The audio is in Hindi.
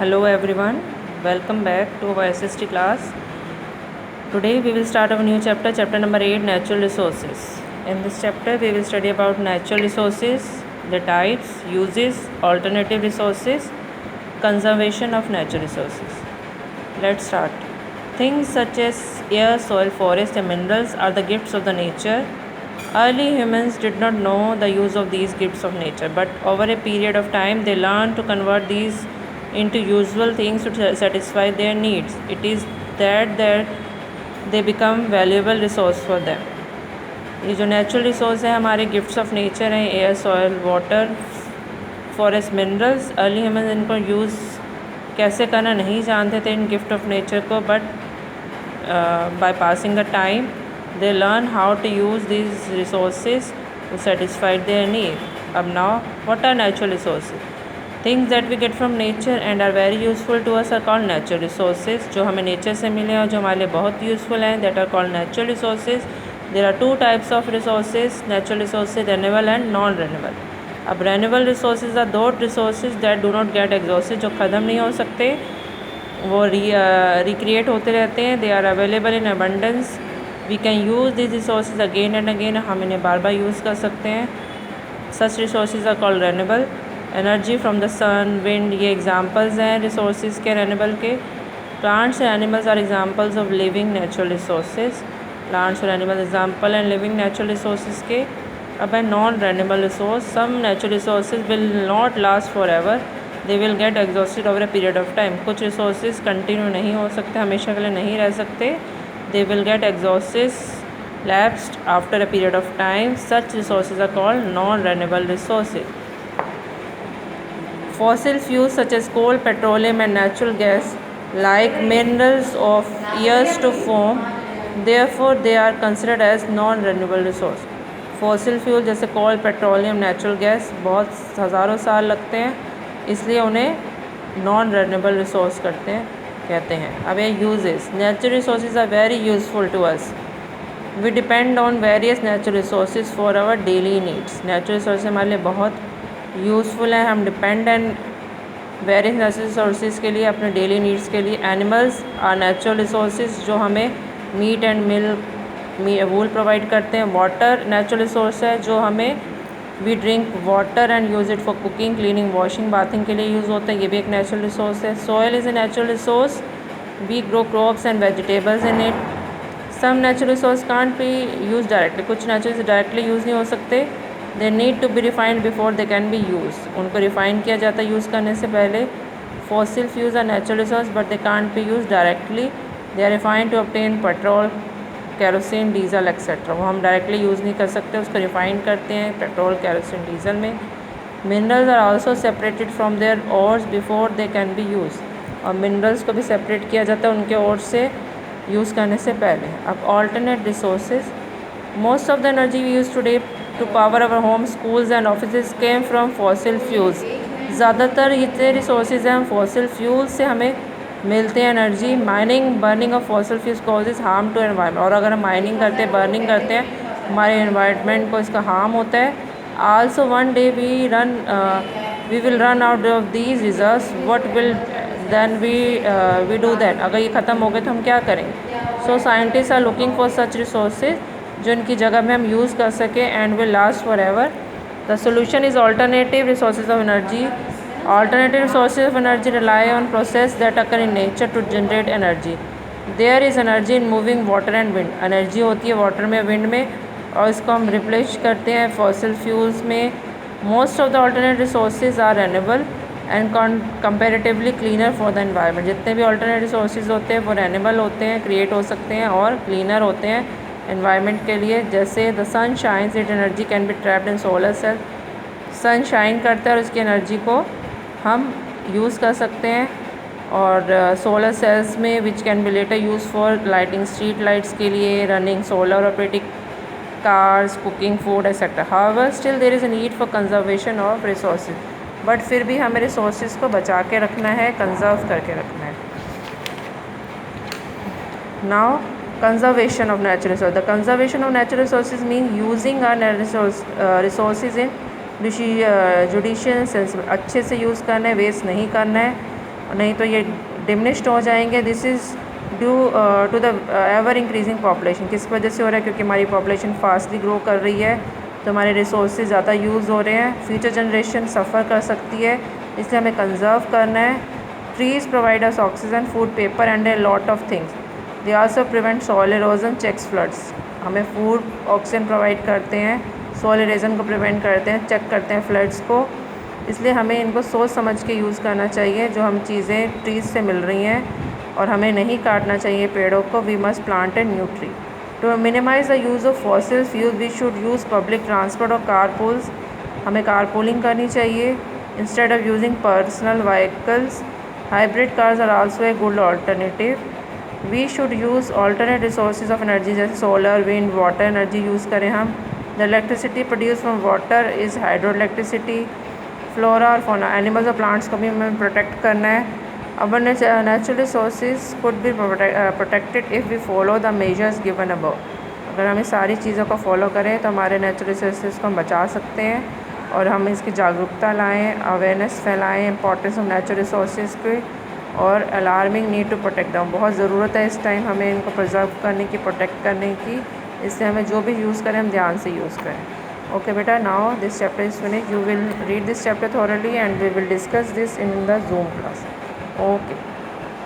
Hello everyone, welcome back to our SST class. Today we will start our new chapter, chapter number 8, Natural Resources. In this chapter we will study about natural resources, the types, uses, alternative resources, conservation of natural resources. Let's start. Things such as air, soil, forest and minerals are the gifts of the nature. Early humans did not know the use of these gifts of nature, but over a period of time they learned to convert these into useful things to satisfy their needs. It is that they become valuable resource for them. ये जो नेचुरल रिसोर्स है हमारे गिफ्ट्स ऑफ नेचर हैं, air, soil, water, forest, minerals. Early human इनको यूज़ कैसे करना नहीं जानते थे इन गिफ्ट ऑफ नेचर को, but by passing the time they learn how to use these resources to satisfy their need. Ab now, what are natural resources? Things that we get from nature and are very useful to us are called natural resources. जो हमें नेचर से मिले और जो हमारे लिए बहुत यूज़फुल हैं, that are called natural resources. There are two types of resources, natural resources, renewable and non-renewable. अब renewable resources are those resources that do not get exhausted, जो ख़त्म नहीं हो सकते, वो रिक्रिएट होते रहते हैं. They are available in abundance. We can use these resources again and again. हम इन्हें बार बार यूज़ कर सकते हैं. Such resources are called renewable. Energy from the sun, wind, ये examples हैं resources के, renewable के. Plants and animals are examples of living natural resources. Plants और animals example and living natural resources के. अब है non-renewable resource. Some natural resources will not last forever. They will get exhausted over a period of time. कुछ resources continue नहीं हो सकते, हमेशा के लिए नहीं रह सकते. They will get exhausted, lapsed after a period of time. Such resources are called non-renewable resources. Fossil fuels such as coal, petroleum and natural gas like minerals of years to form. Therefore, they are considered as non-renewable resource. Fossil fuel जैसे कोल, पेट्रोलियम, नेचुरल गैस बहुत हज़ारों साल लगते हैं, इसलिए उन्हें नॉन रेन्यूएबल रिसोर्स कहते हैं. अब ये uses. Natural resources are very useful to us. We depend on various natural resources for our daily needs. Natural resource हमारे लिए बहुत यूज़फुल हैं. हम depend and various natural resources के लिए, अपने डेली नीड्स के लिए. एनिमल्स आर नेचुरल रिसोर्सेज जो हमें meat and milk, wool provide करते हैं. वाटर नेचुरल रिसोर्स है जो हमें, we drink water and use it for cooking, cleaning, washing, bathing के लिए यूज़ होता है. ये भी एक नेचुरल रिसोर्स है. Soil is a natural resource. We grow crops and vegetables in it. Some natural resource can't be use directly. कुछ नेचुरल डायरेक्टली यूज़ नहीं हो सकते. They need to be refined before they can be use. उनको रिफाइन किया जाता है यूज़ करने से पहले. Fossil fuels are natural resource but they can't be use directly. They are refined to obtain petrol, kerosene, diesel etcetera. वो हम डायरेक्टली यूज़ नहीं कर सकते, उसको रिफाइन करते हैं पेट्रोल, कैरोसिन, डीजल में. Minerals are also separated from their ores before they can be use. और मिनरल्स को भी सेपरेट किया जाता है उनके ओर से यूज़ करने से पहले. अब alternate resources. Most of the energy we use today to power our home, schools and office came from fossil fuels. ज़्यादातर जितने रिसोर्सेज हैं फॉसिल फ्यूल से हमें मिलते हैं energy. Mining, burning of fossil fuels causes harm to environment. और अगर हम माइनिंग करते हैं, बर्निंग करते हैं, हमारे एनवायरनमेंट को इसका हार्म होता है. Also one day we will run out of these reserves. What will then we do that. अगर ये ख़त्म हो गए तो हम क्या करेंगे. So scientist are looking for such resources जो इनकी जगह में हम यूज़ कर सकें and will last forever. The solution is alternative resources of energy. Alternative sources of energy rely on processes that occur in nature to generate energy. There is energy in moving water and wind. Energy होती है वाटर में, विंड में, और इसको हम रिप्लेस करते हैं फॉसिल फ्यूल्स में. Most of the alternate resources are renewable and comparatively cleaner for the environment. जितने भी ऑल्टरनेट रिसोर्सेज होते हैं वो रेन्यूएबल होते हैं, क्रिएट हो सकते हैं और क्लीनर होते हैं एनवायरनमेंट के लिए. जैसे the sun shines, it energy can be trapped in solar cell. Sun shine करता है और उसकी एनर्जी को हम यूज़ कर सकते हैं. और सोलर सेल्स में which can be later use for lighting street lights के लिए, running solar operating cars, cooking food etcetera. However still there is a need for conservation of resources. But फिर भी हमें रिसोर्सेज को बचा के रखना है, कंजर्व करके रखना है. Now conservation of natural resource. The conservation of natural resources mean using our resources in judicial sense. अच्छे से यूज़ करना है, वेस्ट नहीं करना है. नहीं तो ये डिमिनिश्ड हो जाएंगे। This is due to the ever increasing population. किस वजह से हो रहा है? क्योंकि हमारी पॉपुलेशन फास्टली ग्रो कर रही है, तो हमारे रिसोर्सेज ज़्यादा यूज़ हो रहे हैं। फ्यूचर जनरेशन सफ़र कर सकती है, इसलिए हमें कंजर्व करना है। Trees provide us oxygen, food, paper and a lot of things. They also prevent soil erosion, checks floods. हमें फूड, ऑक्सीजन प्रोवाइड करते हैं, सॉइल इरोजन को प्रिवेंट करते हैं, चेक करते हैं फ्लड्स को। इसलिए हमें इनको सोच समझ के यूज़ करना चाहिए, जो हम चीज़ें ट्रीज़ से मिल रही हैं, और हमें नहीं काटना चाहिए पेड़ों को। We must plant a new tree. To minimize the use of fossil fuel we should use public transport और कारपूल्स। हमें कारपूलिंग करनी चाहिए instead of using personal vehicles. Hybrid cars are also a good alternative. We should use alternate resources of energy, जैसे solar, wind, water energy use करें हम। The electricity produce from water is hydroelectricity. Flora और फौना, एनिमल्स और प्लांट्स को भी हमें प्रोटेक्ट करना है। Our natural resources could be protected if we follow the measures given above. अगर हम इस सारी चीज़ों को फॉलो करें तो हमारे नेचुरल रिसोर्सेज को हम बचा सकते हैं, और हम इसकी जागरूकता लाएँ, अवेयरनेस फैलाएँ इंपॉर्टेंस ऑफ नेचुरल रिसोर्सेज की, और अलार्मिंग नीड टू प्रोटेक्ट दम। बहुत ज़रूरत है इस टाइम हमें इनको प्रिजर्व करने की, प्रोटेक्ट करने की। इससे हमें जो भी यूज़ करें हम ध्यान से यूज़ करें। Okay beta, now this chapter is finished. You will read this chapter thoroughly and we will discuss this in the Zoom class. Okay.